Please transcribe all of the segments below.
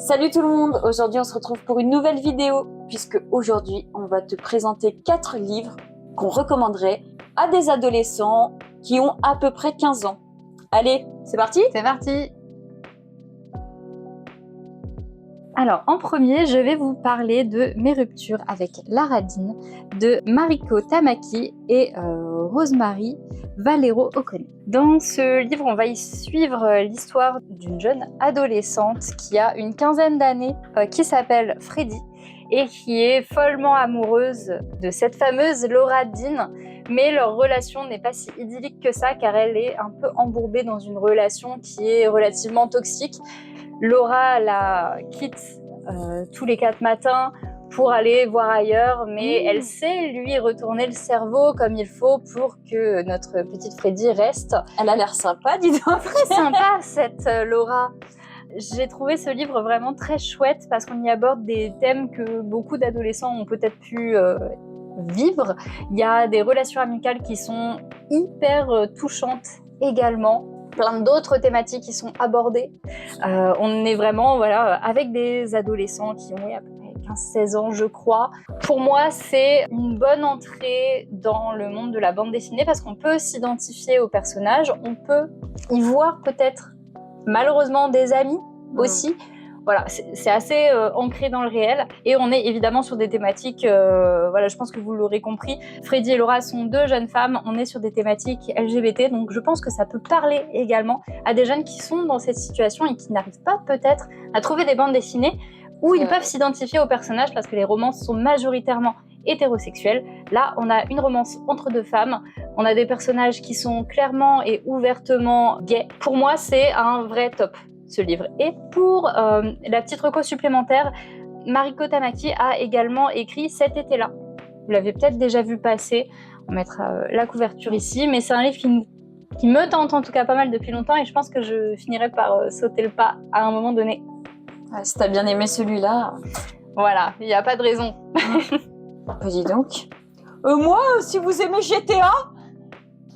Salut tout le monde, aujourd'hui on se retrouve pour une nouvelle vidéo puisque aujourd'hui on va te présenter 4 livres qu'on recommanderait à des adolescents qui ont à peu près 15 ans. Allez, c'est parti? C'est parti! Alors, en premier, je vais vous parler de Mes ruptures avec l'Aradine de Mariko Tamaki et Rosemary Valero Okone. Dans ce livre, on va y suivre l'histoire d'une jeune adolescente qui a une quinzaine d'années, qui s'appelle Freddie et qui est follement amoureuse de cette fameuse Laura Dean, mais leur relation n'est pas si idyllique que ça car elle est un peu embourbée dans une relation qui est relativement toxique. Laura la quitte tous les 4 matins pour aller voir ailleurs, mais elle sait lui retourner le cerveau comme il faut pour que notre petite Freddie reste. Elle a l'air sympa, dis donc. Très sympa cette Laura. J'ai trouvé ce livre vraiment très chouette parce qu'on y aborde des thèmes que beaucoup d'adolescents ont peut-être pu vivre. Il y a des relations amicales qui sont hyper touchantes également. Plein d'autres thématiques qui sont abordées. On est vraiment avec des adolescents qui ont à peu près 15-16 ans, je crois. Pour moi, c'est une bonne entrée dans le monde de la bande dessinée parce qu'on peut s'identifier aux personnages, on peut y voir peut-être malheureusement des amis aussi. Voilà, c'est assez ancré dans le réel et on est évidemment sur des thématiques, je pense que vous l'aurez compris, Freddie et Laura sont 2 jeunes femmes, on est sur des thématiques LGBT, donc je pense que ça peut parler également à des jeunes qui sont dans cette situation et qui n'arrivent pas peut-être à trouver des bandes dessinées où ils peuvent s'identifier aux personnages parce que les romances sont majoritairement hétérosexuelles. Là, on a une romance entre 2 femmes, on a des personnages qui sont clairement et ouvertement gays. Pour moi, c'est un vrai top. Ce livre. Et pour la petite reco supplémentaire, Mariko Tamaki a également écrit Cet été-là. Vous l'avez peut-être déjà vu passer, on mettra la couverture ici, mais c'est un livre qui me tente en tout cas pas mal depuis longtemps et je pense que je finirai par sauter le pas à un moment donné. Si t'as bien aimé celui-là... Voilà, il n'y a pas de raison. Dis donc. Moi, si vous aimez GTA,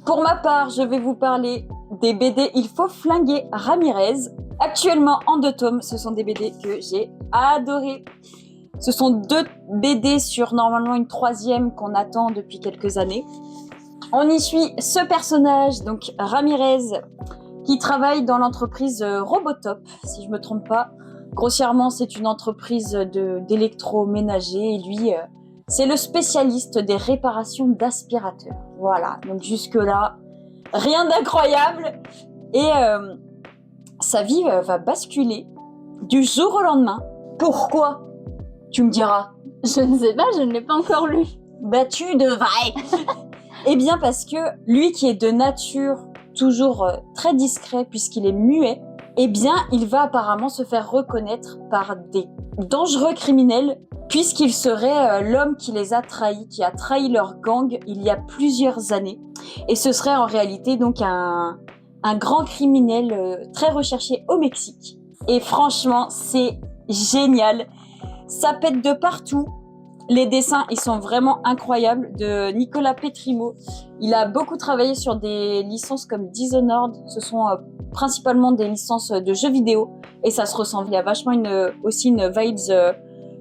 pour ma part, je vais vous parler des BD Il faut flinguer Ramirez. Actuellement en 2 tomes, ce sont des BD que j'ai adorés. Ce sont 2 BD sur normalement une 3e qu'on attend depuis quelques années. On y suit ce personnage, donc Ramirez, qui travaille dans l'entreprise Robotop, si je me trompe pas. Grossièrement, c'est une entreprise d'électroménager et lui, c'est le spécialiste des réparations d'aspirateurs. Voilà, donc jusque-là, rien d'incroyable. Et sa vie va basculer du jour au lendemain. Pourquoi? Tu me diras. Je ne sais pas, je ne l'ai pas encore lu. Bah tu devrais. Eh bien parce que lui qui est de nature toujours très discret puisqu'il est muet, eh bien il va apparemment se faire reconnaître par des dangereux criminels puisqu'il serait l'homme qui les a trahis, qui a trahi leur gang il y a plusieurs années. Et ce serait en réalité donc un grand criminel très recherché au Mexique. Et franchement, c'est génial. Ça pète de partout. Les dessins, ils sont vraiment incroyables. De Nicolas Petrimo. Il a beaucoup travaillé sur des licences comme Dishonored. Ce sont principalement des licences de jeux vidéo. Et ça se ressemble. Il y a vachement aussi une vibes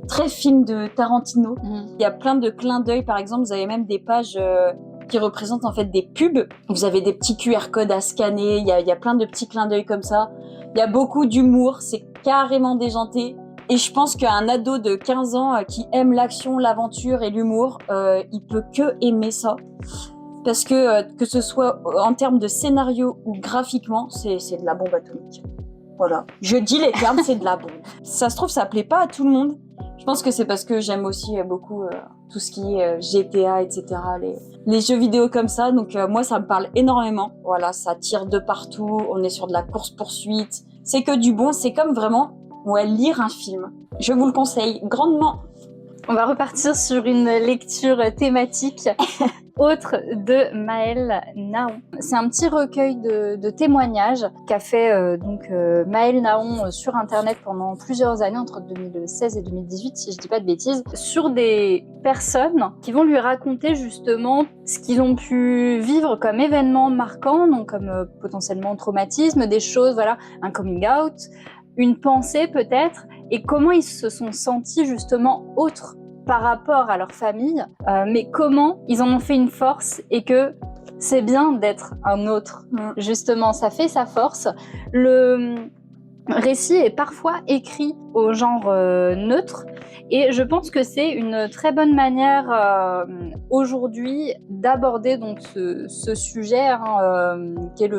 très film de Tarantino. Il y a plein de clins d'œil. Par exemple, vous avez même des pages... qui représentent en fait des pubs. Vous avez des petits QR codes à scanner, il y a plein de petits clins d'œil comme ça. Il y a beaucoup d'humour, c'est carrément déjanté. Et je pense qu'un ado de 15 ans qui aime l'action, l'aventure et l'humour, il peut que aimer ça. Parce que ce soit en termes de scénario ou graphiquement, c'est de la bombe atomique. Voilà. Je dis les termes, c'est de la bombe. Ça se trouve, ça plaît pas à tout le monde. Je pense que c'est parce que j'aime aussi beaucoup tout ce qui est GTA, etc. Les jeux vidéo comme ça. Donc moi, ça me parle énormément. Voilà, ça tire de partout. On est sur de la course-poursuite. C'est que du bon. C'est comme vraiment lire un film. Je vous le conseille grandement. On va repartir sur une lecture thématique autre de Maëlle Naon. C'est un petit recueil de témoignages qu'a fait Maëlle Naon sur Internet pendant plusieurs années, entre 2016 et 2018, si je dis pas de bêtises, sur des personnes qui vont lui raconter justement ce qu'ils ont pu vivre comme événements marquants, donc comme potentiellement traumatisme, des choses, un coming out, une pensée peut-être, et comment ils se sont sentis justement autres par rapport à leur famille, mais comment ils en ont fait une force et que c'est bien d'être un autre. Justement, ça fait sa force. Le récit est parfois écrit au genre neutre et je pense que c'est une très bonne manière aujourd'hui d'aborder donc ce sujet qui est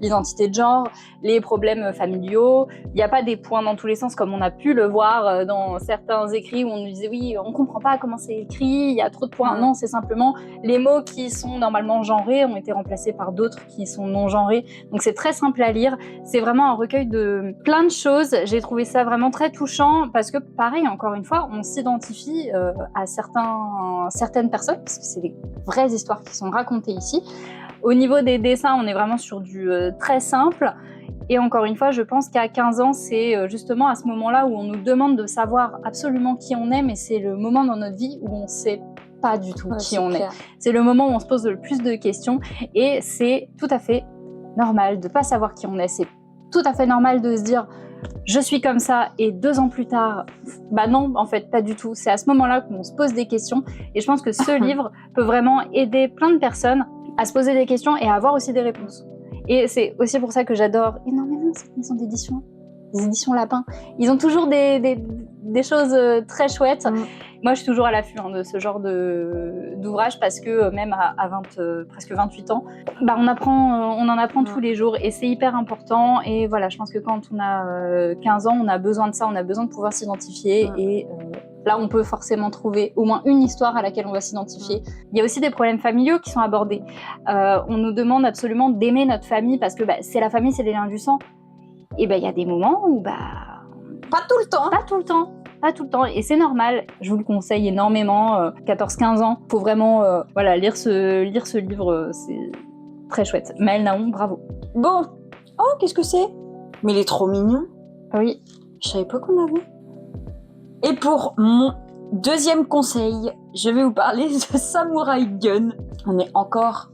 l'identité de genre, les problèmes familiaux. Il n'y a pas des points dans tous les sens comme on a pu le voir dans certains écrits où on nous disait oui, on ne comprend pas comment c'est écrit, il y a trop de points. Non, c'est simplement les mots qui sont normalement genrés ont été remplacés par d'autres qui sont non genrés. Donc c'est très simple à lire. C'est vraiment un recueil de plein de choses. J'ai trouvé ça vraiment très touchant parce que pareil, encore une fois, on s'identifie à certaines personnes parce que c'est des vraies histoires qui sont racontées ici. Au niveau des dessins, on est vraiment sur du très simple. Et encore une fois, je pense qu'à 15 ans, c'est justement à ce moment-là où on nous demande de savoir absolument qui on est, mais c'est le moment dans notre vie où on ne sait pas du tout qui on est. C'est le moment où on se pose le plus de questions et c'est tout à fait normal de ne pas savoir qui on est. C'est tout à fait normal de se dire je suis comme ça et 2 ans plus tard, bah non, en fait, pas du tout. C'est à ce moment-là qu'on se pose des questions et je pense que ce livre peut vraiment aider plein de personnes à se poser des questions et à avoir aussi des réponses. Et c'est aussi pour ça que j'adore énormément cette maison d'édition, les éditions Lapin. Ils ont toujours des choses très chouettes. Moi, je suis toujours à l'affût de ce genre d'ouvrage parce que même à presque 28 ans, bah, on en apprend tous les jours et c'est hyper important. Et voilà, je pense que quand on a 15 ans, on a besoin de ça, on a besoin de pouvoir s'identifier et là, on peut forcément trouver au moins une histoire à laquelle on va s'identifier. Il y a aussi des problèmes familiaux qui sont abordés. On nous demande absolument d'aimer notre famille parce que c'est la famille, c'est les liens du sang. Et il y a des moments où pas tout le temps. Pas tout le temps, et c'est normal. Je vous le conseille énormément. 14-15 ans, faut vraiment lire ce livre, c'est très chouette. Maëlle Naon, bravo. Bon, oh, qu'est-ce que c'est? Mais il est trop mignon. Oui. Je savais pas qu'on l'avait. Et pour mon deuxième conseil, je vais vous parler de Samurai Gun. On est encore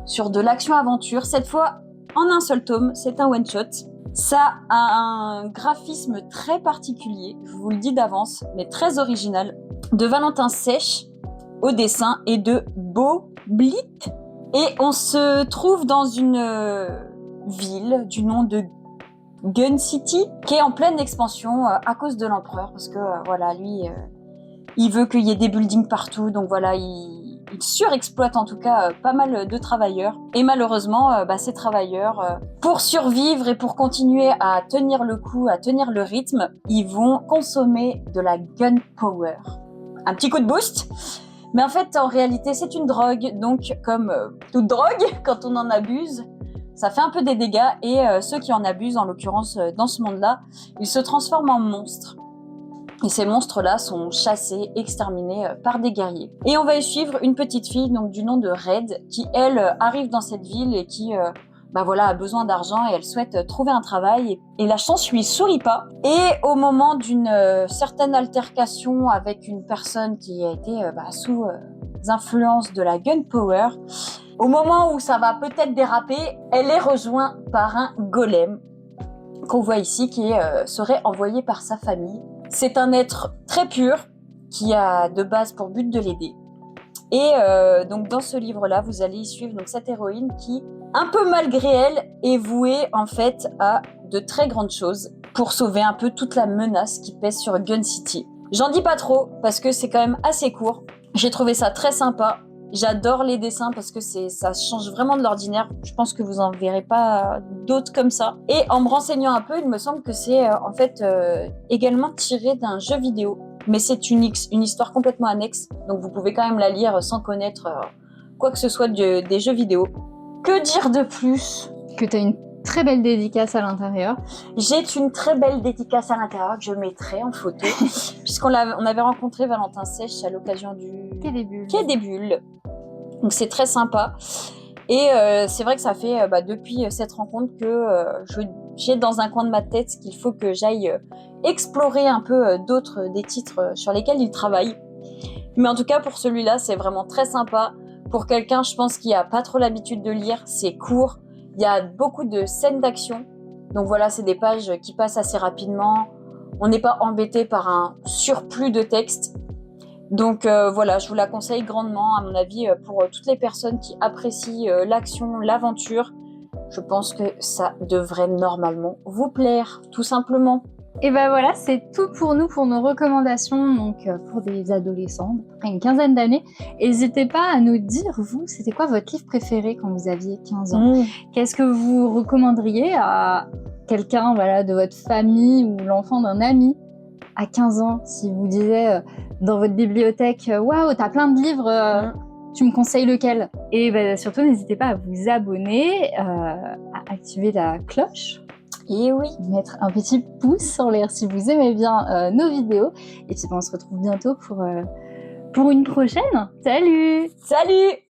sur de l'action-aventure, cette fois en un seul tome, c'est un one-shot. Ça a un graphisme très particulier, je vous le dis d'avance, mais très original, de Valentin Sèche au dessin et de Beau Blit. Et on se trouve dans une ville du nom de Gun City, qui est en pleine expansion à cause de l'empereur, parce que lui, il veut qu'il y ait des buildings partout, donc voilà, il surexploite en tout cas pas mal de travailleurs. Et malheureusement, ces travailleurs, pour survivre et pour continuer à tenir le coup, à tenir le rythme, ils vont consommer de la gunpowder. Un petit coup de boost. Mais en fait, en réalité, c'est une drogue. Donc, comme toute drogue, quand on en abuse, ça fait un peu des dégâts. Et ceux qui en abusent, en l'occurrence dans ce monde-là, ils se transforment en monstres. Et ces monstres-là sont chassés, exterminés par des guerriers. Et on va y suivre une petite fille donc du nom de Red, qui elle arrive dans cette ville et qui a besoin d'argent et elle souhaite trouver un travail. Et la chance lui sourit pas. Et au moment d'une certaine altercation avec une personne qui a été sous influence de la gunpowder, au moment où ça va peut-être déraper, elle est rejointe par un golem qu'on voit ici qui serait envoyé par sa famille. C'est un être très pur qui a de base pour but de l'aider. Et donc dans ce livre-là, vous allez y suivre donc cette héroïne qui, un peu malgré elle, est vouée en fait à de très grandes choses pour sauver un peu toute la menace qui pèse sur Gun City. J'en dis pas trop parce que c'est quand même assez court. J'ai trouvé ça très sympa. J'adore les dessins parce que ça change vraiment de l'ordinaire. Je pense que vous en verrez pas d'autres comme ça. Et en me renseignant un peu, il me semble que c'est également tiré d'un jeu vidéo. Mais c'est une histoire complètement annexe. Donc vous pouvez quand même la lire sans connaître quoi que ce soit des jeux vidéo. Que dire de plus? Que tu as une très belle dédicace à l'intérieur. J'ai une très belle dédicace à l'intérieur que je mettrai en photo. Puisqu'on avait rencontré Valentin Sèche à l'occasion du Quai des Bulles. Donc c'est très sympa. Et c'est vrai que ça fait depuis cette rencontre que j'ai dans un coin de ma tête qu'il faut que j'aille explorer un peu des titres sur lesquels il travaille. Mais en tout cas pour celui-là, c'est vraiment très sympa. Pour quelqu'un, je pense, qui n'a pas trop l'habitude de lire, c'est court. Il y a beaucoup de scènes d'action. Donc voilà, c'est des pages qui passent assez rapidement. on n'est pas embêté par un surplus de texte. Donc voilà, je vous la conseille grandement, à mon avis, pour toutes les personnes qui apprécient l'action, l'aventure. Je pense que ça devrait normalement vous plaire, tout simplement. Et ben voilà, c'est tout pour nous, pour nos recommandations, donc pour des adolescents, après une quinzaine d'années. N'hésitez pas à nous dire, vous, c'était quoi votre livre préféré quand vous aviez 15 ans? Qu'est-ce que vous recommanderiez à quelqu'un de votre famille ou l'enfant d'un ami à 15 ans? Si vous disiez dans votre bibliothèque, waouh, t'as plein de livres, tu me conseilles lequel? Et surtout, n'hésitez pas à vous abonner, à activer la cloche. Et oui, Mettre un petit pouce en l'air si vous aimez bien nos vidéos. Et puis on se retrouve bientôt pour une prochaine. Salut! salut!